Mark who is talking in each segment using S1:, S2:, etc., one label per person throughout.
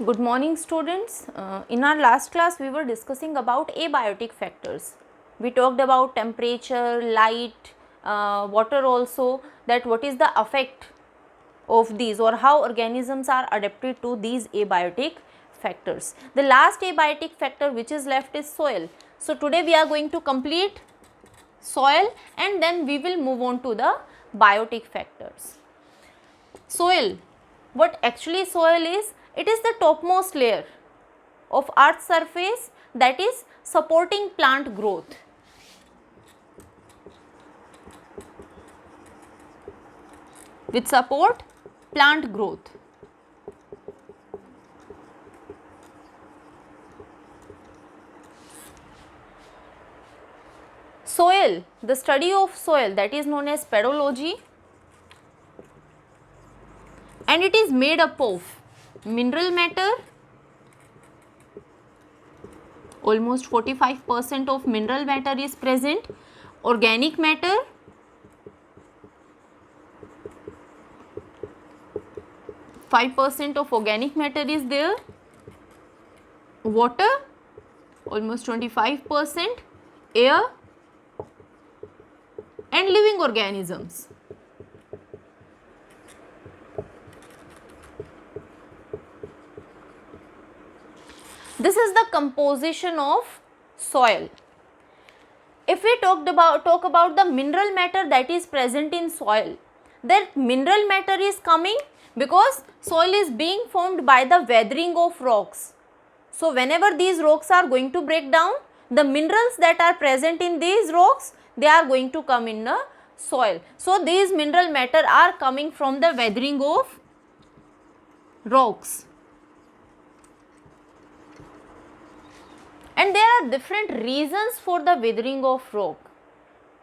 S1: Good morning students. In our last class we were discussing about abiotic factors. We talked about temperature, light, water also, that what is the effect of these or how organisms are adapted to these abiotic factors. The last abiotic factor which is left is soil. So today we are going to complete soil and then we will move on to the biotic factors. Soil, what actually soil is? It is the topmost layer of earth's surface that is supporting plant growth. Which support plant growth. Soil, the study of soil, that is known as pedology, and it is made up of mineral matter, almost 45% of mineral matter is present, organic matter, %5 of organic matter is there, water almost 25%, air and living organisms. This is the composition of soil. If we talk about the mineral matter that is present in soil, that mineral matter is coming because soil is being formed by the weathering of rocks. So whenever these rocks are going to break down, the minerals that are present in these rocks, they are going to come in the soil. So these mineral matter are coming from the weathering of rocks. And there are different reasons for the weathering of rock.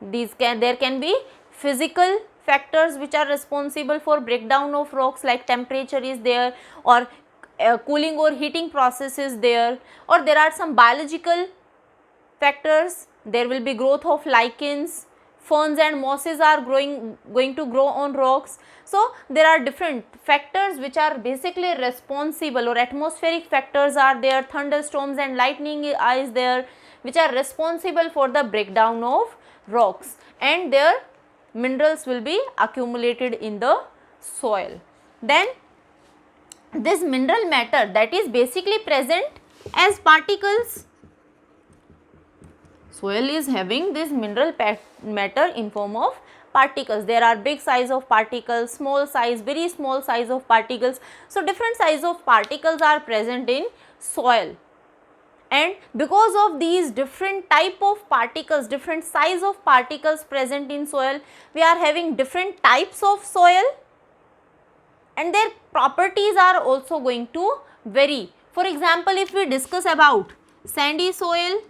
S1: There can be physical factors which are responsible for breakdown of rocks, like temperature is there, or cooling or heating process is there, or there are some biological factors. There will be growth of lichens, ferns and mosses are going to grow on rocks. So there are different factors which are basically responsible, or atmospheric factors are there, thunderstorms and lightning is there, which are responsible for the breakdown of rocks, and their minerals will be accumulated in the soil. Then this mineral matter that is basically present as particles. Soil is having this mineral matter in form of particles. There are big size of particles, small size, very small size of particles. So different size of particles are present in soil, and because of these different type of particles, different size of particles present in soil, we are having different types of soil, and their properties are also going to vary. For example, if we discuss about sandy soil,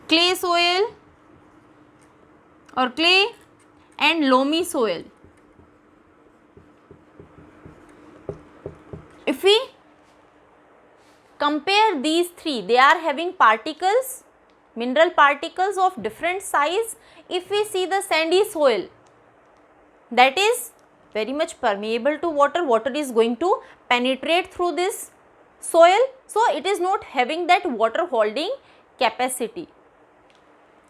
S1: clay soil or clay and loamy soil, if we compare these three, they are having particles, mineral particles of different size. If we see the sandy soil, that is very much permeable to water, water is going to penetrate through this soil, so it is not having that water holding capacity.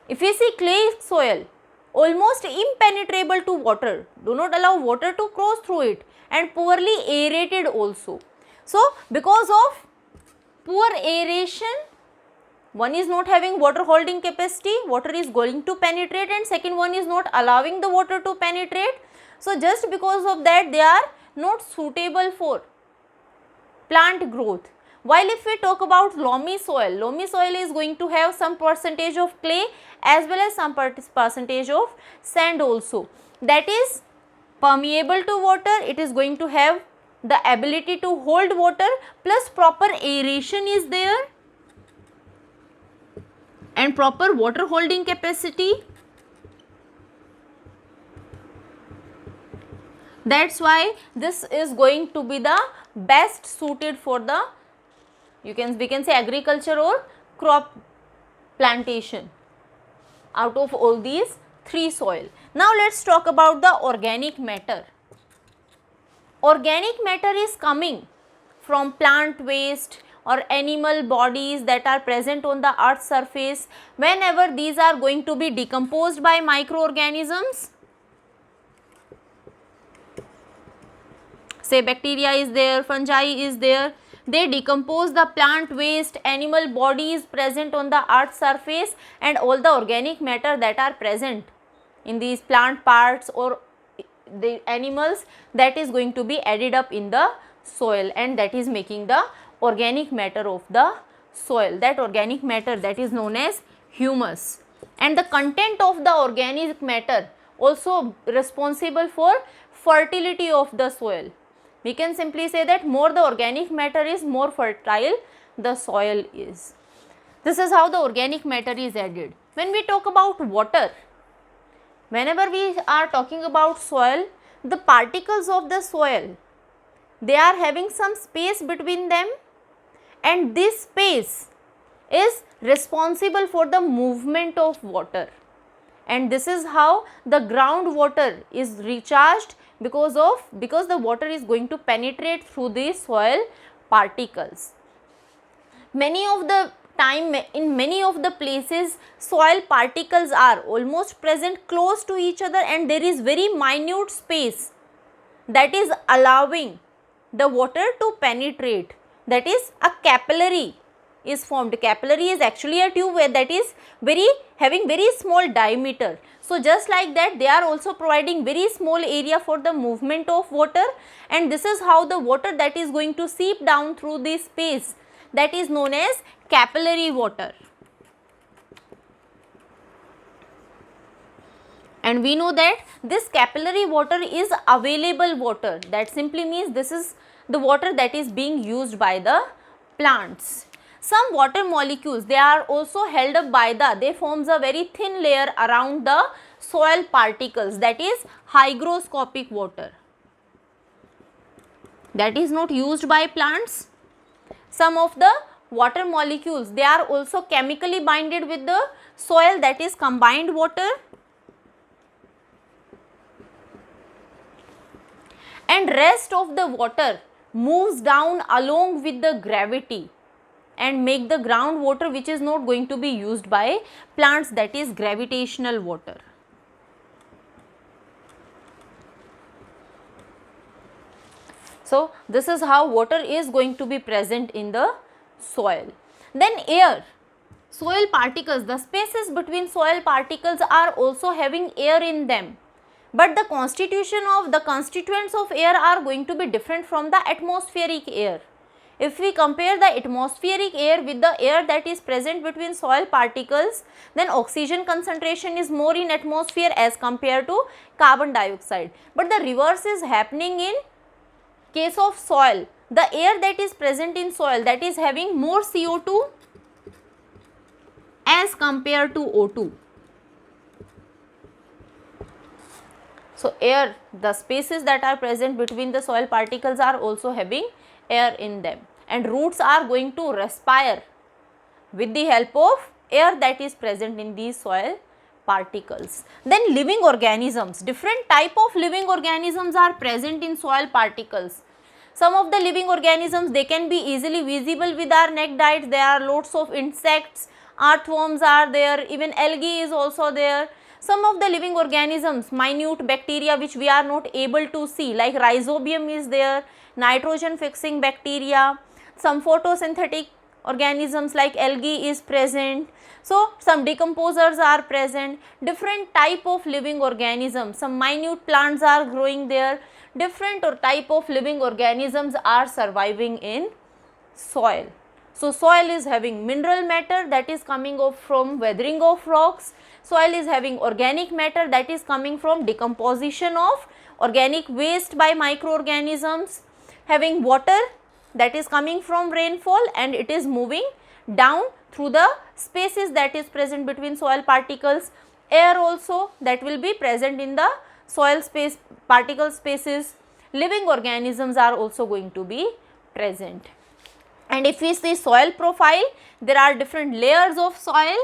S1: If we see clay soil, almost impenetrable to water, do not allow water to cross through it, and poorly aerated also. So because of poor aeration, one is not having water holding capacity, water is going to penetrate, and second one is not allowing the water to penetrate. So just because of that, they are not suitable for plant growth. While if we talk about loamy soil is going to have some percentage of clay as well as some percentage of sand also. That is permeable to water, it is going to have the ability to hold water, plus proper aeration is there and proper water holding capacity. That's why this is going to be the best suited for the, we can say, agriculture or crop plantation out of all these three soil. Now let's talk about the organic matter. organic matter is coming from plant waste or animal bodies that are present on the earth's surface, whenever these are going to be decomposed by microorganisms, say bacteria is there, fungi is there, they decompose the plant waste, animal bodies present on the earth's surface, and all the organic matter that are present in these plant parts or the animals, that is going to be added up in the soil, and that is making the organic matter of the soil. That organic matter, that is known as humus. And the content of the organic matter also responsible for fertility of the soil. We can simply say that more the organic matter is, more fertile the soil is. This is how the organic matter is added. When we talk about water, whenever we are talking about soil, the particles of the soil, they are having some space between them, and this space is responsible for the movement of water, and this is how the groundwater is recharged because the water is going to penetrate through the soil particles. Many of the time, in many of the places, soil particles are almost present close to each other, and there is very minute space that is allowing the water to penetrate, that is a capillary is formed. Capillary is actually a tube that is having very small diameter. So just like that, they are also providing very small area for the movement of water, and this is how the water that is going to seep down through this space, that is known as capillary water. And we know that this capillary water is available water. That simply means this is the water that is being used by the plants. Some water molecules, they are also held up by they forms a very thin layer around the soil particles, that is hygroscopic water. That is not used by plants. Some of the water molecules, they are also chemically binded with the soil, that is combined water. And rest of the water moves down along with the gravity and make the groundwater, which is not going to be used by plants, that is gravitational water. So this is how water is going to be present in the soil. Then air, soil particles, the spaces between soil particles are also having air in them, but the constituents of air are going to be different from the atmospheric air. If we compare the atmospheric air with the air that is present between soil particles, then oxygen concentration is more in atmosphere as compared to carbon dioxide. But the reverse is happening in case of soil. The air that is present in soil, that is having more CO2 as compared to O2. So air, the spaces that are present between the soil particles are also having air in them, and roots are going to respire with the help of air that is present in these soil particles. Then living organisms, different type of living organisms are present in soil particles. Some of the living organisms, they can be easily visible with our naked eyes. There are lots of insects, earthworms are there, even algae is also there. Some of the living organisms, minute bacteria which we are not able to see, like rhizobium is there, nitrogen fixing bacteria, some photosynthetic organisms like algae is present. So some decomposers are present, different type of living organisms, some minute plants are growing there, different type of living organisms are surviving in soil. So soil is having mineral matter that is coming off from weathering of rocks. Soil is having organic matter that is coming from decomposition of organic waste by microorganisms, having water that is coming from rainfall and it is moving down through the spaces that is present between soil particles. Air also that will be present in the soil space, particle spaces. Living organisms are also going to be present. And if we see soil profile, there are different layers of soil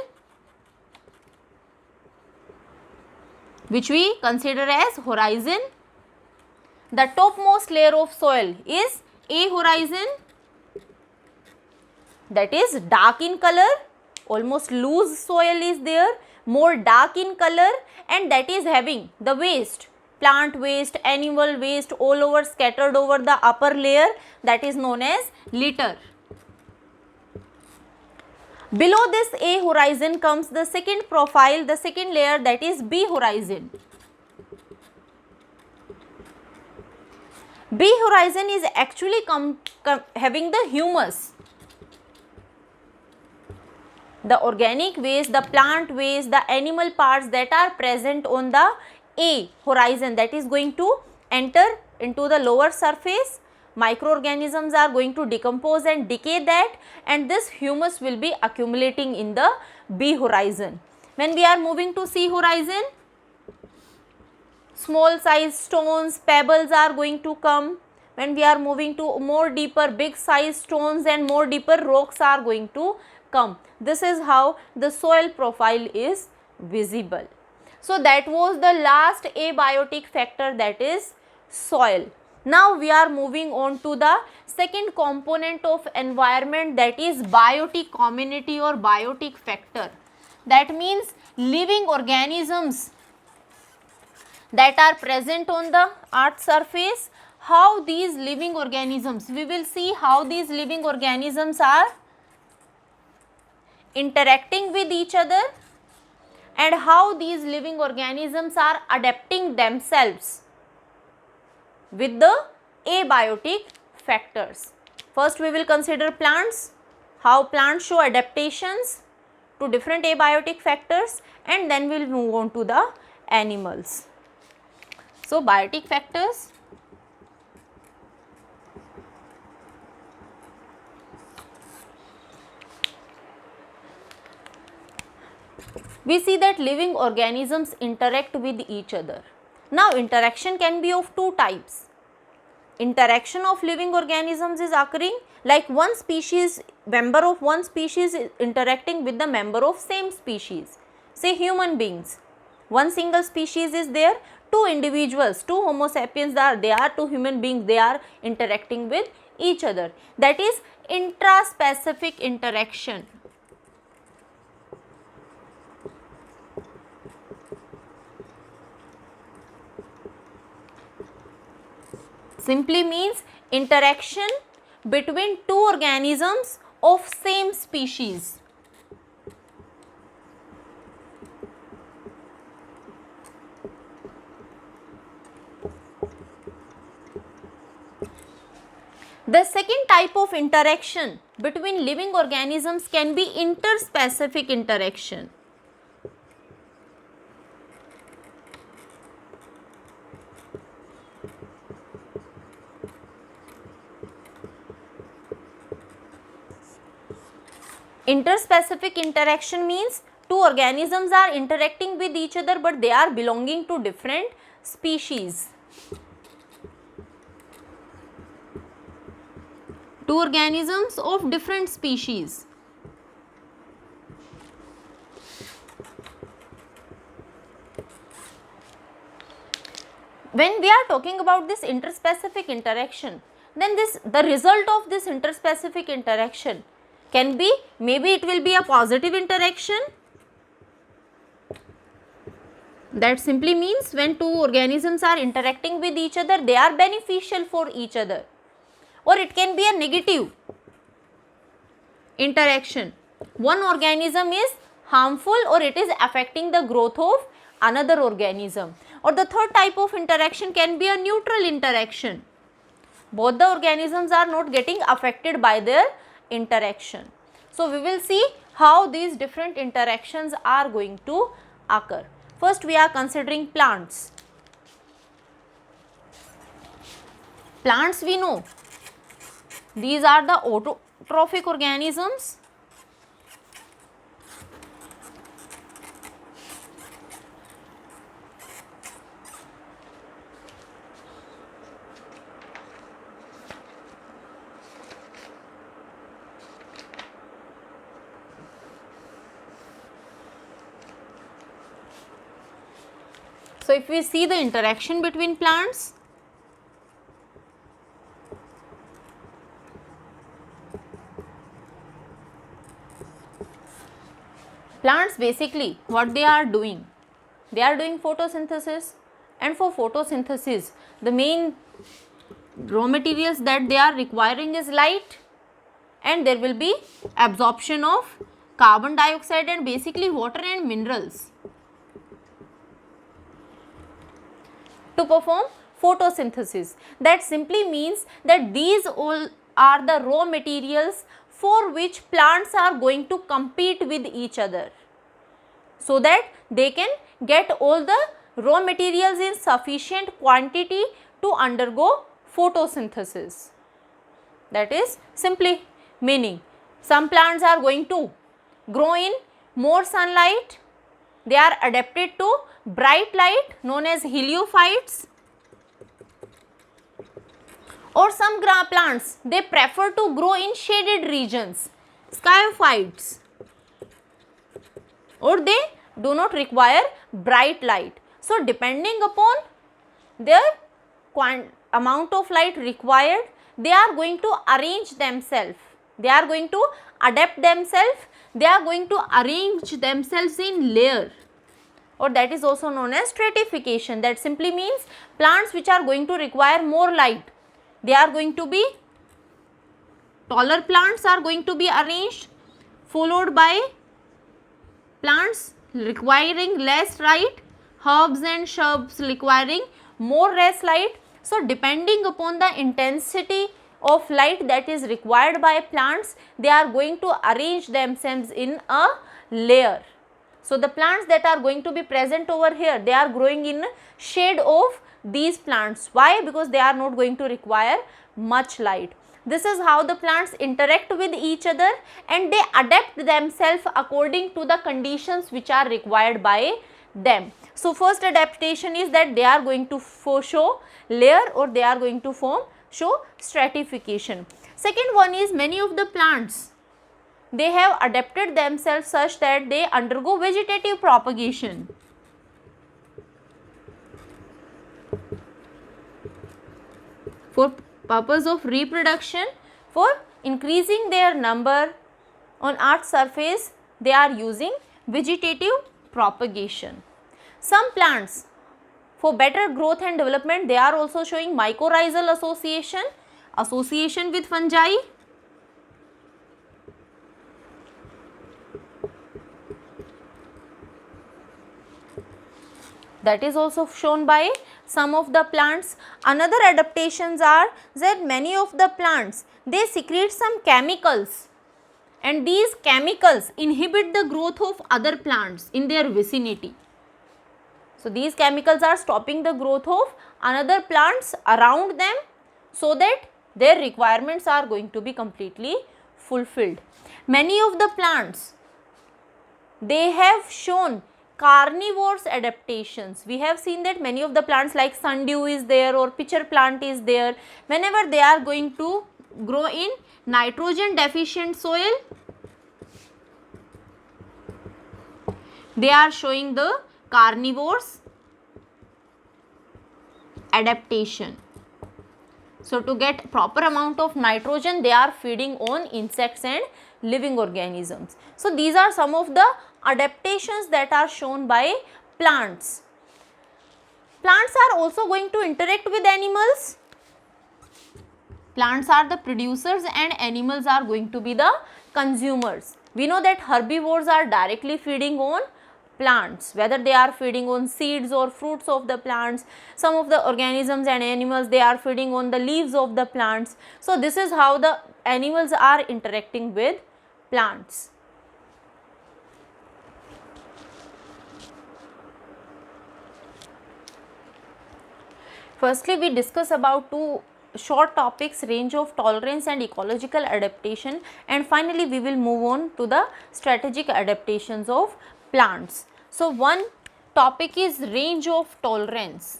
S1: which we consider as horizon, The topmost layer of soil is A horizon, that is dark in color, almost loose soil is there, more dark in color, and that is having the waste, plant waste, animal waste all over scattered over the upper layer, that is known as litter. Below this A horizon comes the second profile, the second layer, that is B horizon. B horizon is actually having the humus, the organic waste, the plant waste, the animal parts that are present on the A horizon, that is going to enter into the lower surface. Microorganisms are going to decompose and decay that, and this humus will be accumulating in the B horizon. When we are moving to C horizon, small size stones, pebbles are going to come. When we are moving to more deeper, big size stones and more deeper rocks are going to come. This is how the soil profile is visible. So that was the last abiotic factor, that is soil. Now we are moving on to the second component of environment, that is biotic community or biotic factor. That means living organisms that are present on the earth surface. How these living organisms, we will see how these living organisms are interacting with each other and how these living organisms are adapting themselves with the abiotic factors. First we will consider plants, how plants show adaptations to different abiotic factors, and then we will move on to the animals. So biotic factors. We see that living organisms interact with each other. Now interaction can be of two types. Interaction of living organisms is occurring like one species, member of one species is interacting with the member of same species. Say human beings, one single species is there, two individuals, two homo sapiens, they are two human beings, they are interacting with each other. That is intraspecific interaction. Simply means interaction between two organisms of same species. The second type of interaction between living organisms can be interspecific interaction. Interspecific interaction means two organisms are interacting with each other but they are belonging to different species. Two organisms of different species. When we are talking about this interspecific interaction, then the result of this interspecific interaction can be, maybe it will be a positive interaction. That simply means when two organisms are interacting with each other, they are beneficial for each other. Or it can be a negative interaction. One organism is harmful or it is affecting the growth of another organism. Or the third type of interaction can be a neutral interaction. Both the organisms are not getting affected by their interaction. So we will see how these different interactions are going to occur. First we are considering plants. Plants we know, these are the autotrophic organisms. So if we see the interaction between plants, Plants basically what they are doing photosynthesis, and for photosynthesis the main raw materials that they are requiring is light, and there will be absorption of carbon dioxide and basically water and minerals to perform photosynthesis. That simply means that these all are the raw materials for which plants are going to compete with each other, so that they can get all the raw materials in sufficient quantity to undergo photosynthesis. That is simply meaning some plants are going to grow in more sunlight, they are adapted to bright light known as heliophytes, or some plants they prefer to grow in shaded regions, skyophytes, or they do not require bright light. So depending upon their amount of light required, they are going to arrange themselves, they are going to adapt themselves, they are going to arrange themselves in layer, or that is also known as stratification. That simply means plants which are going to require more light, they are going to be, taller plants are going to be arranged, followed by plants requiring less light, herbs and shrubs requiring more less light. So depending upon the intensity of light that is required by plants, they are going to arrange themselves in a layer. So the plants that are going to be present over here, they are growing in shade of these plants. Why? Because they are not going to require much light. This is how the plants interact with each other, and they adapt themselves according to the conditions which are required by them. So first adaptation is that they are going to show layer, or they are going to show stratification. Second one is many of the plants, they have adapted themselves such that they undergo vegetative propagation. For purpose of reproduction, for increasing their number on earth's surface, they are using vegetative propagation. Some plants, for better growth and development, they are also showing mycorrhizal association with fungi. That is also shown by some of the plants. Another adaptations are that many of the plants, they secrete some chemicals, and these chemicals inhibit the growth of other plants in their vicinity. So these chemicals are stopping the growth of another plants around them, so that their requirements are going to be completely fulfilled. Many of the plants, they have shown carnivores adaptations. We have seen that many of the plants like sundew is there, or pitcher plant is there. Whenever they are going to grow in nitrogen deficient soil, they are showing the carnivores adaptation. So to get proper amount of nitrogen, they are feeding on insects and living organisms. So these are some of the adaptations that are shown by plants. Plants are also going to interact with animals. Plants are the producers and animals are going to be the consumers. We know that herbivores are directly feeding on plants, whether they are feeding on seeds or fruits of the plants. Some of the organisms and animals, they are feeding on the leaves of the plants. So this is how the animals are interacting with plants. Firstly, we discuss about two short topics, range of tolerance and ecological adaptation, and finally we will move on to the strategic adaptations of plants. So one topic is range of tolerance.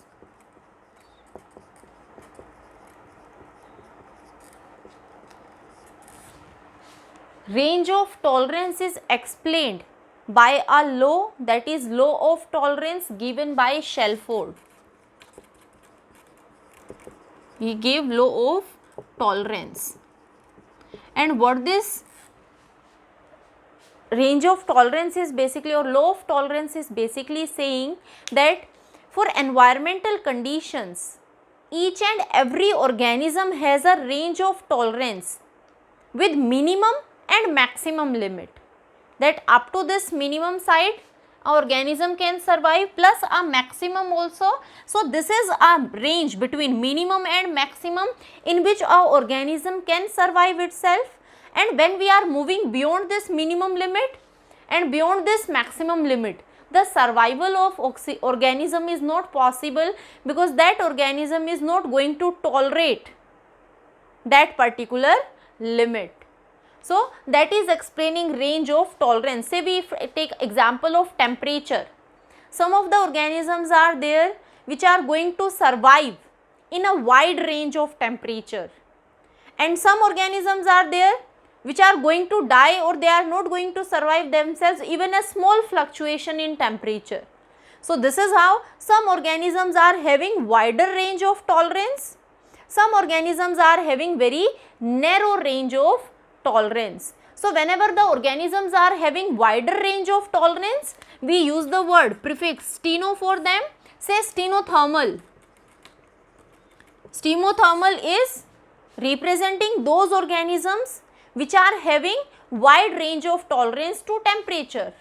S1: Range of tolerance is explained by a law, that is law of tolerance given by Shelford. He gave law of tolerance, and what this range of tolerance is basically, or law of tolerance is basically saying that for environmental conditions, each and every organism has a range of tolerance with minimum and maximum limit, that up to this minimum side a organism can survive plus a maximum also. So this is a range between minimum and maximum in which a organism can survive itself, and when we are moving beyond this minimum limit and beyond this maximum limit, the survival of organism is not possible, because that organism is not going to tolerate that particular limit. So that is explaining range of tolerance. Say we take example of temperature. Some of the organisms are there which are going to survive in a wide range of temperature, and some organisms are there which are going to die, or they are not going to survive themselves even a small fluctuation in temperature. So this is how some organisms are having wider range of tolerance, some organisms are having very narrow range of tolerance. So whenever the organisms are having wider range of tolerance, we use the word prefix steno for them. Say stenothermal. Stenothermal is representing those organisms which are having wide range of tolerance to temperature.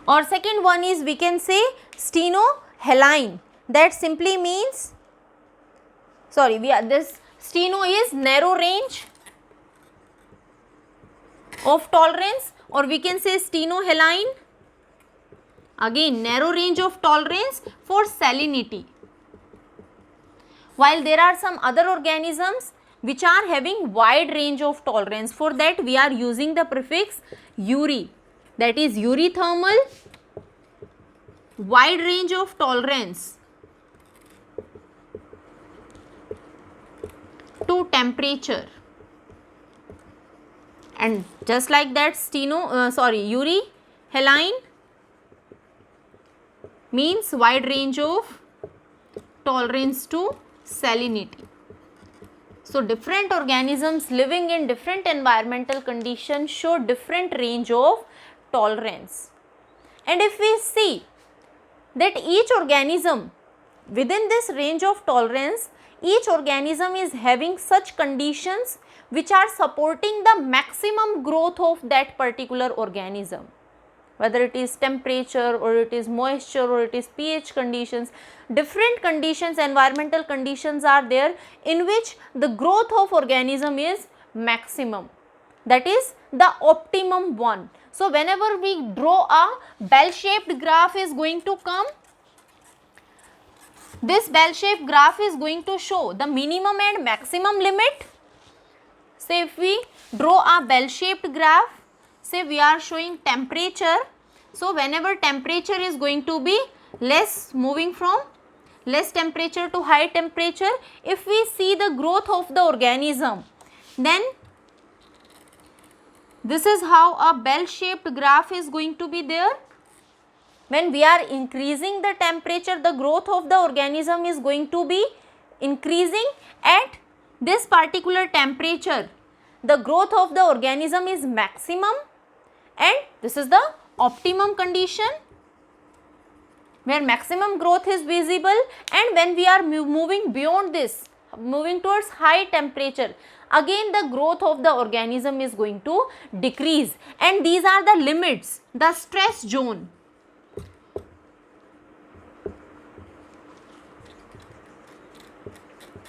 S1: Or second one is, we can say stenohaline. That simply means, sorry, this steno is narrow range of tolerance, or we can say stenohaline, again narrow range of tolerance for salinity. While there are some other organisms which are having wide range of tolerance, for that we are using the prefix uri. That is eurythermal, wide range of tolerance to temperature, and just like that euryhaline means wide range of tolerance to salinity. So different organisms living in different environmental conditions show different range of tolerance. And if we see that each organism within this range of tolerance, each organism is having such conditions which are supporting the maximum growth of that particular organism, whether it is temperature or it is moisture or it is pH conditions, different conditions, environmental conditions are there in which the growth of organism is maximum, that is the optimum one. So whenever we draw a bell shaped graph is going to come, this bell shaped graph is going to show the minimum and maximum limit. Say if we draw a bell shaped graph, say we are showing temperature. So whenever temperature is going to be less, moving from less temperature to high temperature, if we see the growth of the organism, then this is how a bell shaped graph is going to be there. When we are increasing the temperature, the growth of the organism is going to be increasing. At this particular temperature, the growth of the organism is maximum, and this is the optimum condition where maximum growth is visible. And when we are moving beyond this, moving towards high temperature, again the growth of the organism is going to decrease, and these are the limits, the stress zone.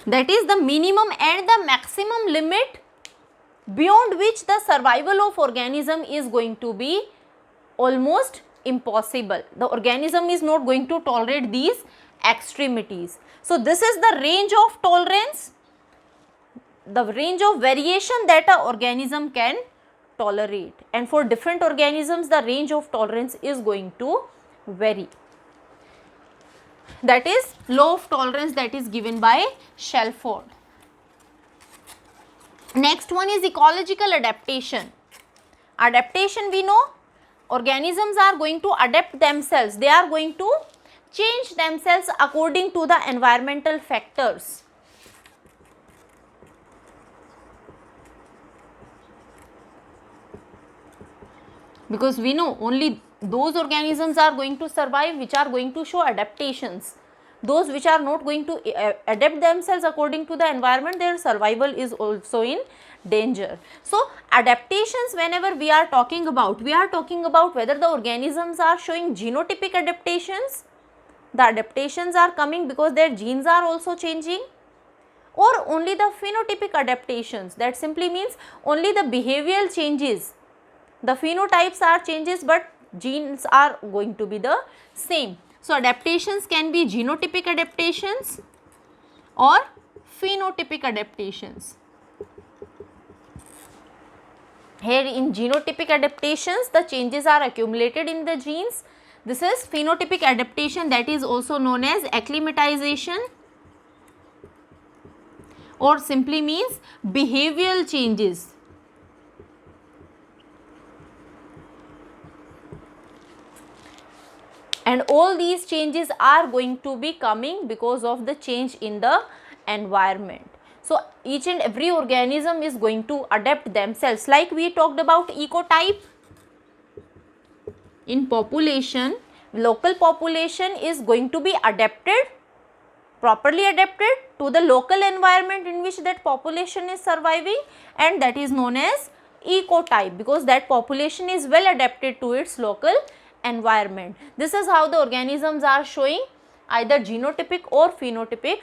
S1: That is the minimum and the maximum limit beyond which the survival of organism is going to be almost impossible. The organism is not going to tolerate these extremities. So this is the range of tolerance, the range of variation that an organism can tolerate, and for different organisms the range of tolerance is going to vary. That is law of tolerance that is given by Shelford. Next one is ecological adaptation. Adaptation we know, organisms are going to adapt themselves, they are going to change themselves according to the environmental factors. Because we know only those organisms are going to survive which are going to show adaptations. Those which are not going to adapt themselves according to the environment, their survival is also in danger. So adaptations, whenever we are talking about whether the organisms are showing genotypic adaptations, the adaptations are coming because their genes are also changing, or only the phenotypic adaptations, that simply means only the behavioral changes, the phenotypes are changes but genes are going to be the same. So adaptations can be genotypic adaptations or phenotypic adaptations. Here in genotypic adaptations, the changes are accumulated in the genes. This is phenotypic adaptation, that is also known as acclimatization, or simply means behavioral changes. And all these changes are going to be coming because of the change in the environment. So each and every organism is going to adapt themselves, like we talked about ecotype. In population, local population is going to be adapted, properly adapted to the local environment in which that population is surviving, and that is known as ecotype, because that population is well adapted to its local environment. This is how the organisms are showing either genotypic or phenotypic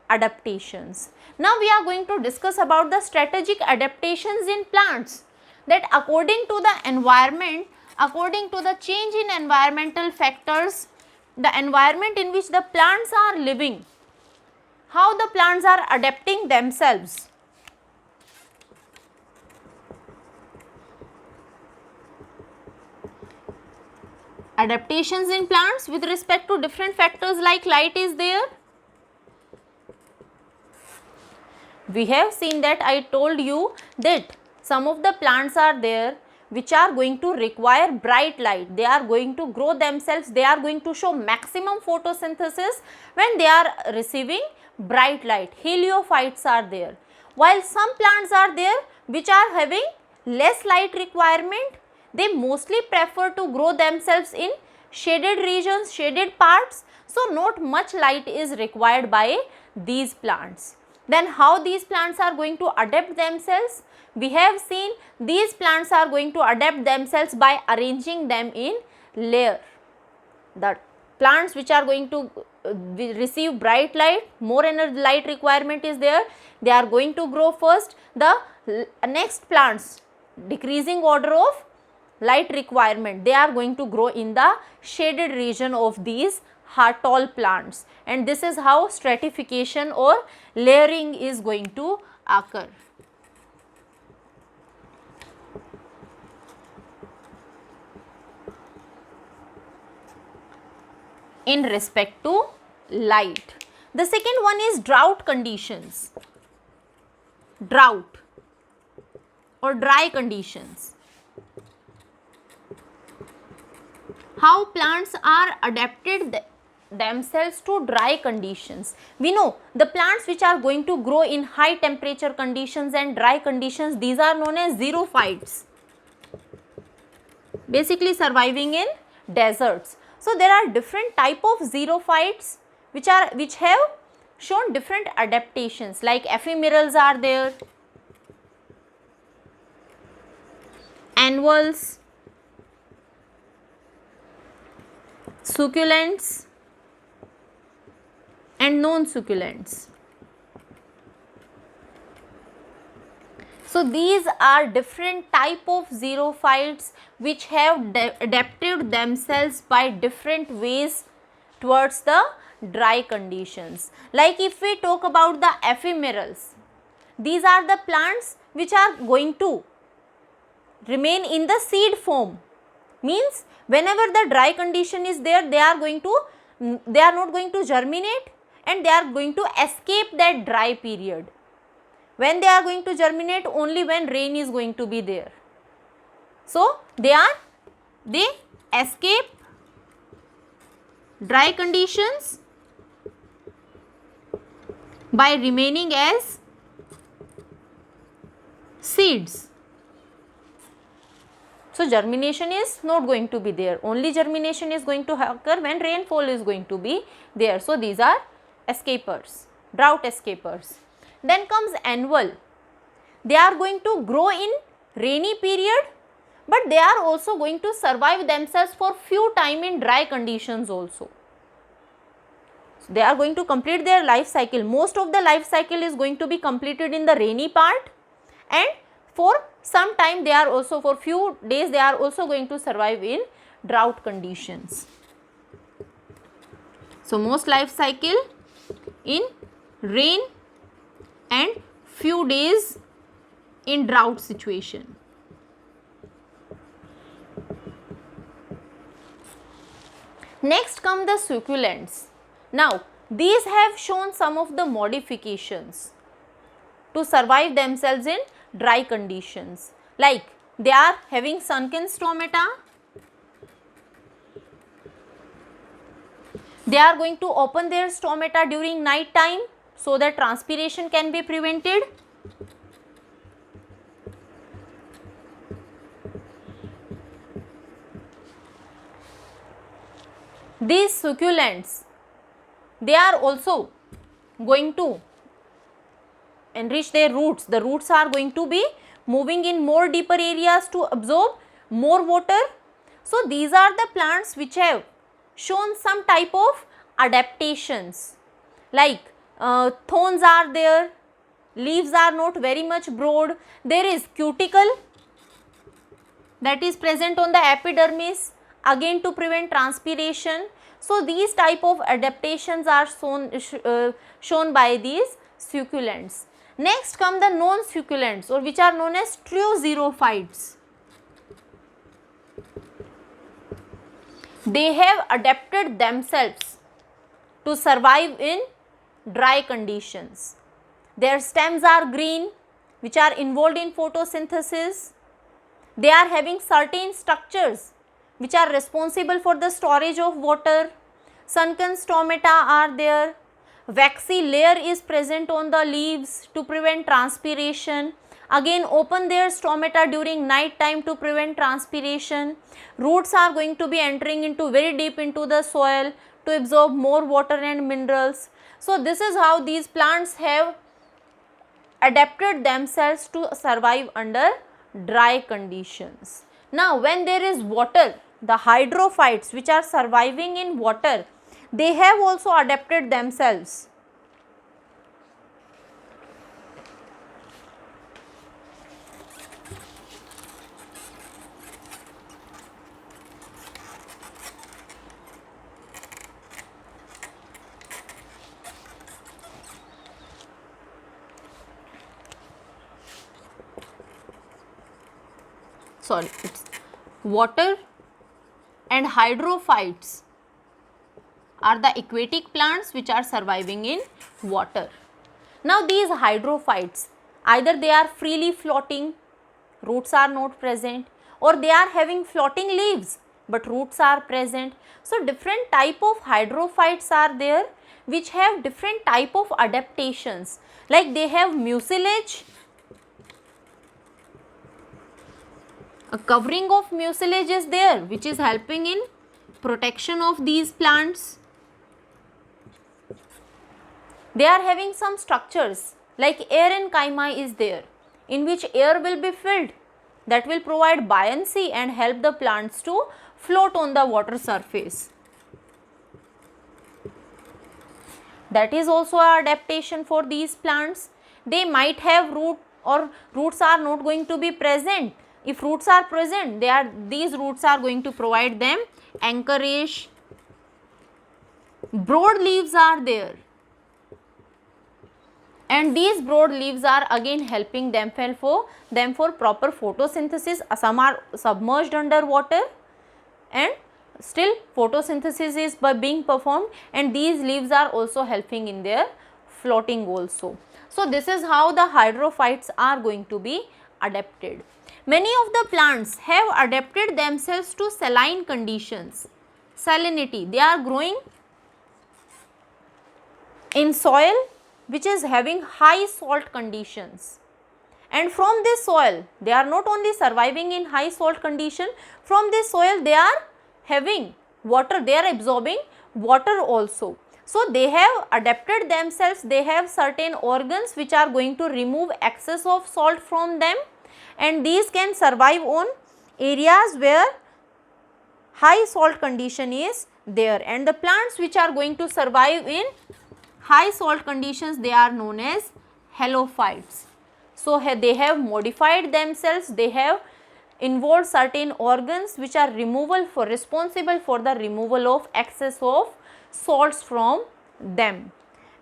S1: adaptations. Now we are going to discuss about the strategic adaptations in plants, that according to the environment, according to the change in environmental factors, the environment in which the plants are living, how the plants are adapting themselves. Adaptations in plants with respect to different factors like light is there. We have seen that, I told you that some of the plants are there which are going to require bright light. They are going to grow themselves, they are going to show maximum photosynthesis when they are receiving bright light. Heliophytes are there. While some plants are there which are having less light requirement, they mostly prefer to grow themselves in shaded regions, shaded parts, so not much light is required by these plants. Then how these plants are going to adapt themselves? We have seen these plants are going to adapt themselves by arranging them in layer. The plants which are going to receive bright light, more energy light requirement is there, they are going to grow first. The next plants, decreasing order of light requirement, they are going to grow in the shaded region of these tall plants, and this is how stratification or layering is going to occur. In respect to light, the second one is drought conditions, drought or dry conditions. How plants are adapted themselves to dry conditions. We know the plants which are going to grow in high temperature conditions and dry conditions, these are known as xerophytes, basically surviving in deserts. So there are different type of xerophytes which have shown different adaptations, like ephemerals are there, annuals, succulents and non-succulents. So these are different type of xerophytes which have adapted themselves by different ways towards the dry conditions. Like if we talk about the ephemerals, these are the plants which are going to remain in the seed form, means whenever the dry condition is there, they are not going to germinate and they are going to escape that dry period. When they are going to germinate, only when rain is going to be there. So they are they escape dry conditions by remaining as seeds. So germination is not going to be there. Only germination is going to occur when rainfall is going to be there. So these are escapers, drought escapers. Then comes annual. They are going to grow in rainy period, but they are also going to survive themselves for few time in dry conditions also. So they are going to complete their life cycle. Most of the life cycle is going to be completed in the rainy part, and for some time they are also, for few days they are also going to survive in drought conditions. So most life cycle in rain and few days in drought situation. Next come the succulents. Now these have shown some of the modifications to survive themselves in dry conditions, like they are having sunken stomata, they are going to open their stomata during night time so that transpiration can be prevented. These succulents, they are also going to enrich their roots. The roots are going to be moving in more deeper areas to absorb more water. So these are the plants which have shown some type of adaptations, like thorns are there, leaves are not very much broad, there is cuticle that is present on the epidermis, again to prevent transpiration. So these type of adaptations are shown by these succulents. Next come the non-succulents, or which are known as true xerophytes. They have adapted themselves to survive in dry conditions. Their stems are green, which are involved in photosynthesis. They are having certain structures which are responsible for the storage of water. Sunken stomata are there. Waxy layer is present on the leaves to prevent transpiration. Again open their stomata during night time to prevent transpiration. Roots are going to be entering into very deep into the soil to absorb more water and minerals. So this is how these plants have adapted themselves to survive under dry conditions. Now when there is water, the hydrophytes which are surviving in water, they have also adapted themselves. It's water and hydrophytes are the aquatic plants which are surviving in water. Now these hydrophytes, either they are freely floating, roots are not present, or they are having floating leaves but roots are present. So different type of hydrophytes are there which have different type of adaptations, like they have mucilage. A covering of mucilage is there which is helping in protection of these plants. They are having some structures like aerenchyma is there, in which air will be filled, that will provide buoyancy and help the plants to float on the water surface. That is also an adaptation for these plants. They might have root, or roots are not going to be present. If roots are present, these roots are going to provide them anchorage. Broad leaves are there, and these broad leaves are again helping them for proper photosynthesis. Some are submerged under water and still photosynthesis is being performed, and these leaves are also helping in their floating also. So this is how the hydrophytes are going to be adapted. Many of the plants have adapted themselves to saline conditions. Salinity, they are growing in soil which is having high salt conditions. And from this soil, they are not only surviving in high salt condition, from this soil they are having water, they are absorbing water also. So they have adapted themselves, they have certain organs which are going to remove excess of salt from them, and these can survive on areas where high salt condition is there. And the plants which are going to survive in high salt conditions, they are known as halophytes. So they have modified themselves, they have involved certain organs which are responsible for the removal of excess of salts from them.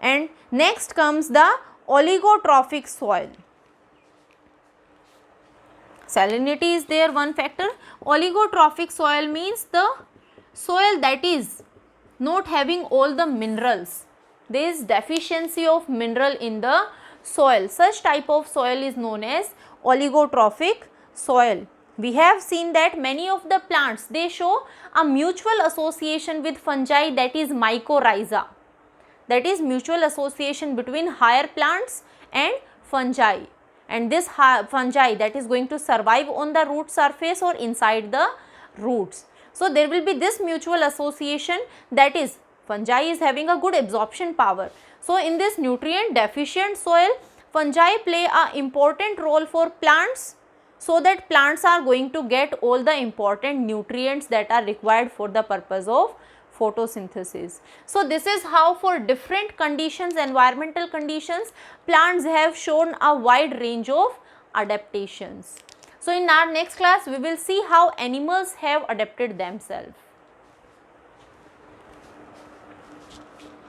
S1: And next comes the oligotrophic soil. Salinity is there one factor. Oligotrophic soil means the soil that is not having all the minerals. There is deficiency of mineral in the soil. Such type of soil is known as oligotrophic soil. We have seen that many of the plants, they show a mutual association with fungi, that is mycorrhiza. That is mutual association between higher plants and fungi. And this fungi that is going to survive on the root surface or inside the roots. So there will be this mutual association, that is fungi is having a good absorption power. So in this nutrient deficient soil, fungi play an important role for plants, so that plants are going to get all the important nutrients that are required for the purpose of photosynthesis. So this is how for different conditions, environmental conditions, plants have shown a wide range of adaptations. So in our next class, we will see how animals have adapted themselves.